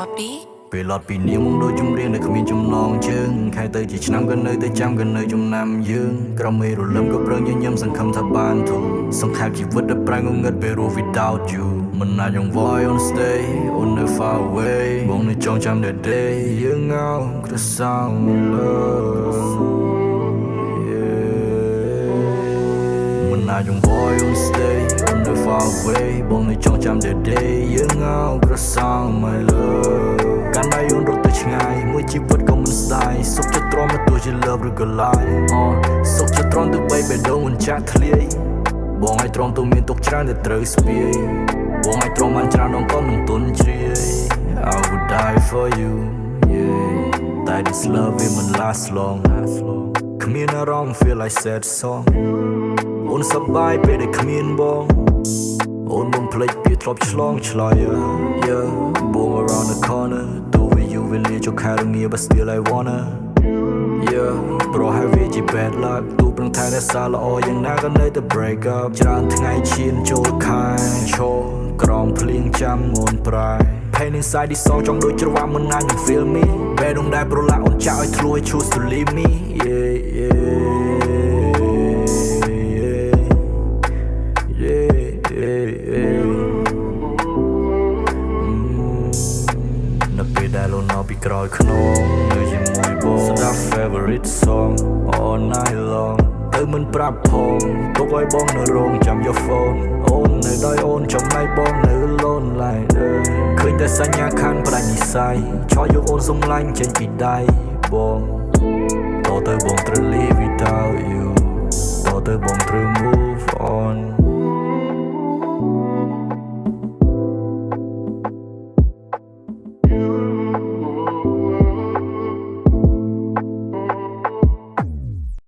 Poppy ពេលឡត់ពីនាងមកដូចជំរៀងដែលគ្មានចំណងជើងខែទៅជាឆ្នាំក៏នៅតែចាំក៏នៅចំណាំយើងក្រមេរលឹមក៏ប្រឹងញញឹមសង្ឃឹមថាបានធូរសង្ខេបជីវិតដែលប្រែងងឹតពេលរស់ without you មិនអាចយង void on stay on the far away បងនៅចងចាំ the day យើងងៅក្រសៅ love មិនអាចយង void on stay on the far away បងនៅចងចាំ the day យើងងៅក្រសៅ my loveកាន់ដៃយន្តរត់ទៅឆ្ងាយមួយជីវិតក៏មិនស្ដាយសុខចិត្តទ្រាំមកទោះជា love ឬក៏ lie សុខចិត្តទ្រាំទៅបីបេះដូងមិនចាក់ធ្លាយបងឲ្យទ្រាំទៅមានទុកច្រើនតែត្រូវស្ពាយបងឲ្យទ្រាំបានច្រើនដងក៏មិនទន់ជ្រាយ I would die for you yeah that is love it មិន last long គ្មានអារម្មណ៍ feel like sad song អូនសប្បាយពេលដែលគ្មានបងអូនបំភ្លេចពីធ្លាប់ឆ្លងឆ្លើយ yeah បង around the corner do with you will lead your career but still I wanna yeah ប្រហែលវាជា bad luck ទូប្រឹងថែរក្សាល្អយ៉ាងណាក៏នៅតែ break up ច្រើនថ្ងៃឈានចូលខែឈរក្រោមភ្លៀងចាំងូនប្រែ Pain inside this song ចង់ដូចច្រវាក់មិនណាន you feel me ពេលដងដែលប្រឡាក់អូនចាក់ឲ្យធ្លួយ choose to leave me yeahនៅពេលដែលលូននៅពីក្រោយខ្នងនៅជាមួយបងស្ដាប់ favorite song all night long ទៅមិនប្រាប់ផងទុកឲ្យបងនៅរោងចាំយក phone អូននៅដោយអូនចំណែកបងនៅ lonely ឃើញតែសញ្ញាខានប្រាញ់និស័យឆោយកអូនសំឡាញ់ចេញពីដៃបងតទៅបងត្រូវ live without you តទៅបង